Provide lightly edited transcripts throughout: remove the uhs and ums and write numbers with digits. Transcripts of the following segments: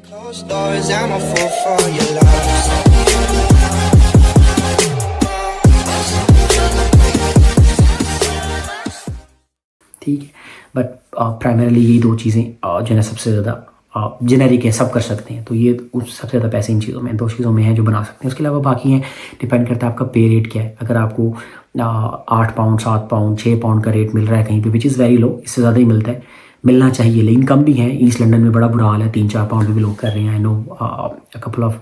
Closed doors, I'm a fool for your love. ठीक है, but primarily ये दो चीज़ें जो है सबसे ज़्यादा जेनेरिक है, सब कर सकते हैं, तो ये उस सबसे ज़्यादा पैसे इन चीज़ों में, दो चीज़ों में है जो बना सकते हैं। उसके अलावा बाकी हैं, डिपेंड करता है आपका पे रेट क्या है। अगर आपको 8 पाउंड 7 पाउंड 6 पाउंड का रेट मिल रहा है कहीं पे, विच इज़ वेरी लो, इससे ज़्यादा ही मिलता है, मिलना चाहिए, लेकिन कम भी है। ईस्ट लंदन में बड़ा बुरा हाल है, 3-4 पाउंड पे भी लोग कर रहे हैं। I know couple of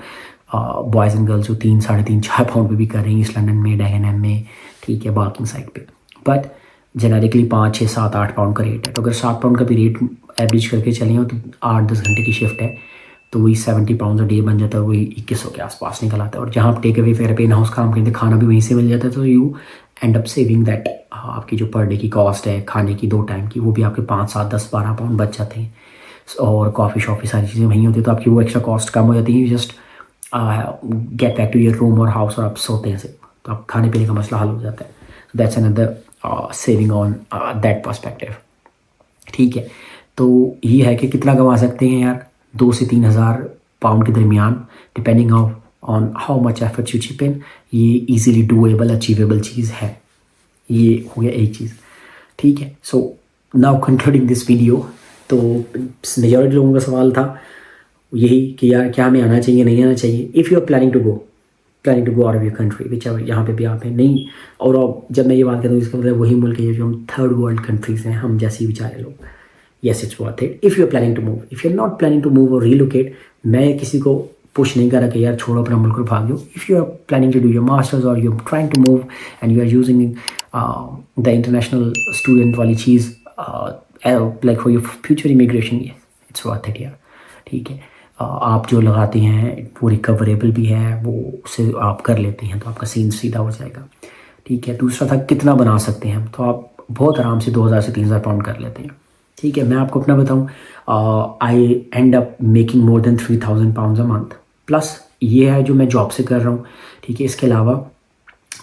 boys and girls जो 3 साढ़े 3 4 पाउंड पे भी कर रहे हैं ईस्ट लंदन में, डेगनहम में, ठीक है, बार्किंग साइड पे। बट जेनेरिकली 5 6 7 8 पाउंड का रेट है, तो अगर 7 पाउंड का भी रेट एवरेज करके चले हो तो 8-10 घंटे की शिफ्ट है, तो वही 70 पाउंड अ डे बन जाता है, वही 2100 के आसपास निकल आता है। और जहाँ आप टेक अवे फेयर पे इन हाउस काम करते खाना भी वहीं से मिल जाता है, तो you and up saving that. आपकी जो पर डे की कॉस्ट है खाने की 2 टाइम की, वो भी आपके 5 7 10 12 पाउंड बच जाते हैं। और कॉफ़ी शॉफ़ी सारी चीज़ें वहीं होती है, तो आपकी वो एक्स्ट्रा कॉस्ट कम हो जाती है। Just get back to your room और हाउस और आप सोते हैं सिर्फ, तो आप खाने पीने का मसला हल हो जाता है। So that's another saving on that perspective. ठीक है, तो ये है कि कितना कमा सकते हैं यार, 2 से 3 हज़ार पाउंड के दरमियान, depending on how much effort you chip इन। ये इजीली डूएबल अचीवेबल चीज़ है। ये हो गया एक चीज़, ठीक है। So now concluding this video, तो मेजॉरिटी लोगों का सवाल था यही कि यार क्या हमें आना चाहिए नहीं आना चाहिए। If you are planning to go out of your country, which यहाँ पे भी आप हैं नहीं, और अब जब मैं ये बात करता हूँ इसका मतलब वही मुल्क है जो हम थर्ड वर्ल्ड कंट्रीज़ हैं, हम जैसे ही बेचारे लोग। Yes, it's worth it if you are planning to move. If you are not planning to move और रीलोकेट, मैं किसी को पुश नहीं कर रहा कि यार छोड़ो अपना मुल्क और भाग जाओ। If you are planning to do your masters और you are trying to move and you are using the international student वाली चीज़ like for your future immigration, it's worth it यार। ठीक है, आप जो लगाते हैं वो रिकवरेबल भी है, वो उससे आप कर लेते हैं तो आपका सीन सीधा हो जाएगा। ठीक है, दूसरा था कितना बना सकते हैं हम, तो आप बहुत आराम से 2000 से 3000 पाउंड कर लेते हैं। ठीक है, मैं आपको अपना बताऊं, I end up making more than 3000 pound a month, plus ये है जो मैं जॉब से कर रहा हूँ। ठीक है, इसके अलावा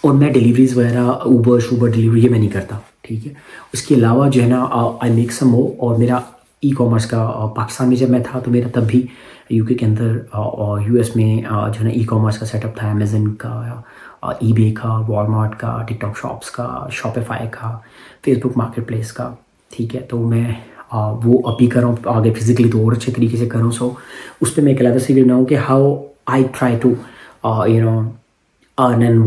और मैं डिलीवरीज वगैरह ऊबर डिलीवरी ये मैं नहीं करता। ठीक है, उसके अलावा जो है ना आई मेक सम मोर। और मेरा ई कॉमर्स का पाकिस्तान में जब मैं था तो मेरा तब भी यूके के अंदर और यूएस में जो है ना ई कॉमर्स का सेटअप था, अमेज़न का, ईबे का, वॉलमार्ट का, टिकटॉक शॉप्स का, शॉपिफाई का, फेसबुक मार्केट प्लेस का। ठीक है, तो मैं वो अभी कर रहा हूँ, आगे फिजिकली तो और अच्छे तरीके से कर रहा हूँ। सो उस पर मैं कहलाता सीख रहा हूँ कि how I try to earn and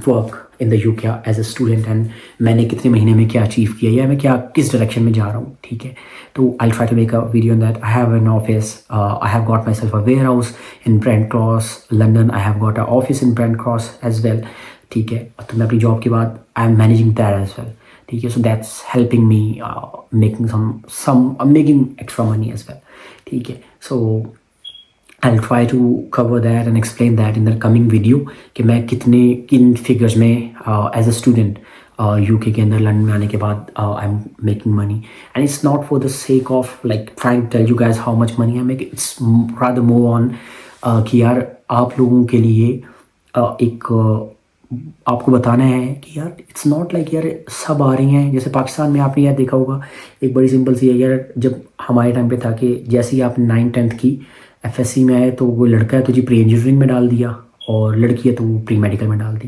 work in the UK as a student, and मैंने कितने महीने में क्या अचीव किया या मैं क्या किस डायरेक्शन में जा रहा हूँ। ठीक है, तो I try to make a video on that. I have an office, I have got myself a warehouse in Brent Cross London, I have got a office in Brent Cross as well. ठीक है, तो मैं अपनी job के बाद I am managing that as well. ठीक है, so that's helping me making some making extra money as well. ठीक है, सो I'll try to cover that and explain that in the coming video कि मैं किन फिगर्स में एज अ स्टूडेंट यूके के अंदर लंदन में आने के बाद I am making money, and it's not for the sake of like trying to tell you guys how much money I make. It's rather more on कि यार आप लोगों के लिए एक आपको बताना है कि यार इट्स नॉट लाइक यार सब आ रही हैं। जैसे पाकिस्तान में आपने यार देखा होगा, एक बड़ी सिंपल सी है यार, जब हमारे टाइम पे था कि जैसे ही आप 9th-10th की एफएससी में आए तो वो लड़का है तो जी प्री इंजीनियरिंग में डाल दिया, और लड़की है तो वो प्री मेडिकल में डाल दी।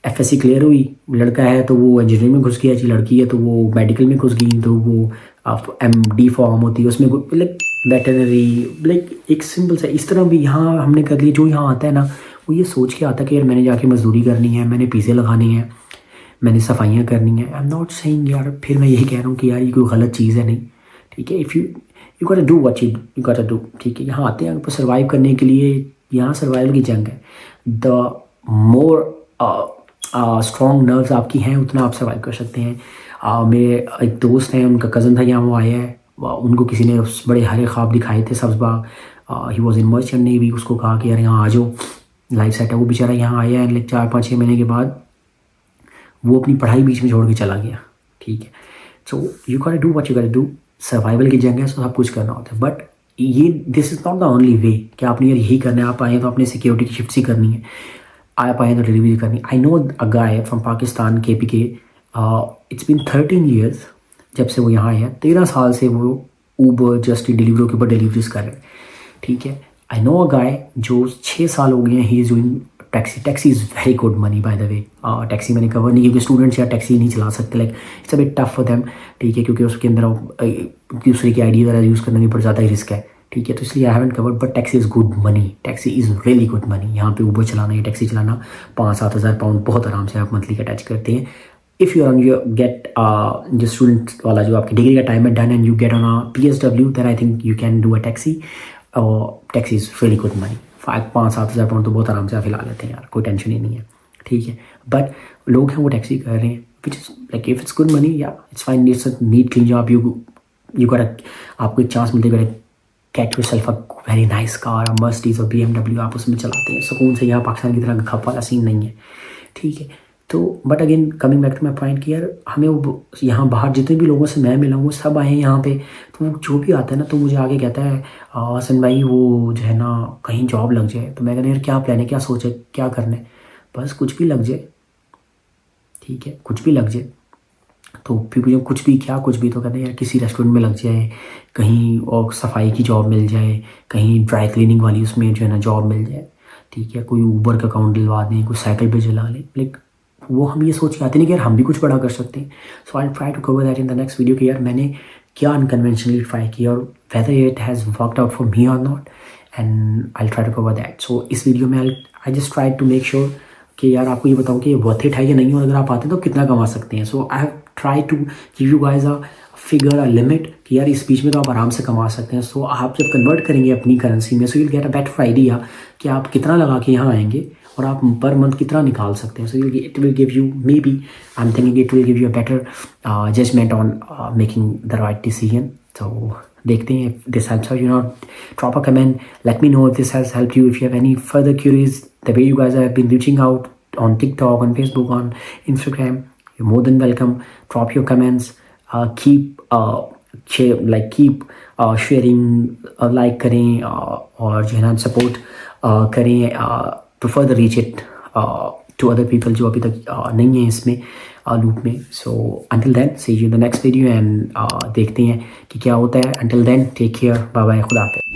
एफएससी क्लियर हुई, लड़का है तो वो इंजीनियरिंग में घुस गया जी, लड़की है तो वो मेडिकल में घुस गई, तो वो एमडी फॉर्म होती है उसमें लाइक वेटरनरी, लाइक एक सिंपल सा इस तरह भी यहाँ हमने कर लिया। जो यहाँ आता है ना वो ये सोच के आता है कि यार मैंने जाके मजदूरी करनी है, मैंने पिज़्ज़े लगाने हैं, मैंने सफाइयाँ करनी है। आई एम नॉट सेइंग यार, फिर मैं यही कह रहा हूँ कि यार ये कोई गलत चीज़ है नहीं। ठीक है, इफ़ यू गोटा डू व्हाट यू गोटा डू। ठीक है, यहाँ आते हैं आपको सर्वाइव करने के लिए, यहाँ सर्वाइवल की जंग है। द मोर स्ट्रॉन्ग नर्व्स आपकी हैं उतना आप सर्वाइव कर सकते हैं। मेरे एक दोस्त हैं, उनका कज़न था यहाँ, वो आया है, उनको किसी ने बड़े हरे ख्वाब दिखाए थे सब्ज़बाग, he was in merchant navy, उसको कहा कि यार यहाँ आ जाओ लाइफ सेट है। वो बेचारा यहाँ आया है, लाइक 4-5-6 महीने के बाद वो अपनी पढ़ाई बीच में छोड़ के चला गया। ठीक है, so you got to do what you got to do. Survival की जंग है, सो सब कुछ करना होता है, बट ये this is not the only way कि आपने यार यही करना है। आप आए तो अपने सिक्योरिटी की शिफ्ट ही करनी है, आप आए तो डिलीवरी करनी। I know a guy from Pakistan, KPK, it's been 13 years जब से वो यहाँ आया है, 13 साल से वो ऊबर जस्ट डिलीवरी के ऊपर डिलीवरीज कर रहे हैं। ठीक है। आई नो अ गाय जो 6 साल हो गए हैं, he is doing taxi. Taxi is very good money by the way. Taxi मैंने कवर नहीं, क्योंकि स्टूडेंट्स या टैक्सी नहीं चला सकते, like it's a bit tough for them, ठीक है, क्योंकि उसके अंदर दूसरे की आईडी वगैरह यूज़ करना भी पड़ जाता है, रिस्क है, ठीक है। तो इसलिए I haven't covered, but taxi is good money, taxi is really good money. यहाँ पे ऊबर चलाना या टैक्सी चलाना 5-7 हज़ार पाउंड बहुत आराम से आप मंथली का अटैच करते हैं। If you are on your get जो स्टूडेंट वाला जो आपकी डिग्री का टाइम है done and you get on a PSW, then I think you can do a taxi. और taxi is really good money. 5-7 हज़ार पाउंड तो बहुत आराम से आप हिला लेते हैं यार, कोई टेंशन ही नहीं है, ठीक है। बट लोग हैं वो टैक्सी कर रहे हैं, which is like if it's good money, या it's fine, it's a neat clean job, you got आपको एक चांस मिलती है, get yourself a very nice car, Mercedes और BMW, आप उसमें चलाते हैं सुकून से। यहाँ पाकिस्तान की तरह खप वाला सीन नहीं है, ठीक है। तो but again coming back to my point कि यार हमें वो यहाँ बाहर जितने भी लोगों से मैं मिला हूँ वो सब आए हैं यहाँ पे, तो जो भी आता है ना तो मुझे आगे कहता है हसन भाई वो जो है ना कहीं जॉब लग जाए। तो मैं कहता यार क्या प्लान है, क्या सोच है, क्या करना है, बस कुछ भी लग जाए, ठीक है, कुछ भी लग जाए। तो फिर जब कुछ भी क्या कुछ भी, तो कहते हैं यार किसी रेस्टोरेंट में लग जाए, कहीं और सफाई की जॉब मिल जाए, कहीं ड्राई क्लीनिंग वाली उसमें जो है ना जॉब मिल जाए, ठीक है, कोई ऊबर का अकाउंट दिलवा दें, कोई साइकिल पे चला लें, लाइक वो हम ये सोच के आते नहीं कि यार हम भी कुछ बड़ा कर सकते हैं। So I try to cover that in the next video कि यार मैंने क्या अनकन्वेंशनली ट्राई किया और whether it has worked out for me और not, and I try to cover that. So इस वीडियो में I just try to make sure कि यार आपको ये बताऊँ कि ये वर्थ इट है या नहीं, और अगर आप आते हैं तो कितना कमा सकते हैं। So I have try to give you guys a figure, a limit कि यार इस बीच में तो आप आराम से कमा सकते हैं। सो आप जब कन्वर्ट करेंगे अपनी करेंसी में, so you will get a better idea कि आप कितना लगा के यहाँ आएंगे और आप पर मंथ कितना निकाल सकते हैं। So it will give you, maybe I am thinking it will give you a better judgement on making the right decision. तो देखते हैं this helps you, not drop a comment, let me know if this has help you, if you have any further queries the way you guys have been reaching out on TikTok, on Facebook, on Instagram, you're more than welcome. Drop your comments, keep keep sharing, like करें और जो है ना support करें to further reach it to other people जो अभी तक नहीं है इसमें लूप में। So until then, see you in the next video and देखते हैं कि क्या होता है। Until then, take care, bye bye, खुदा हाफिज़।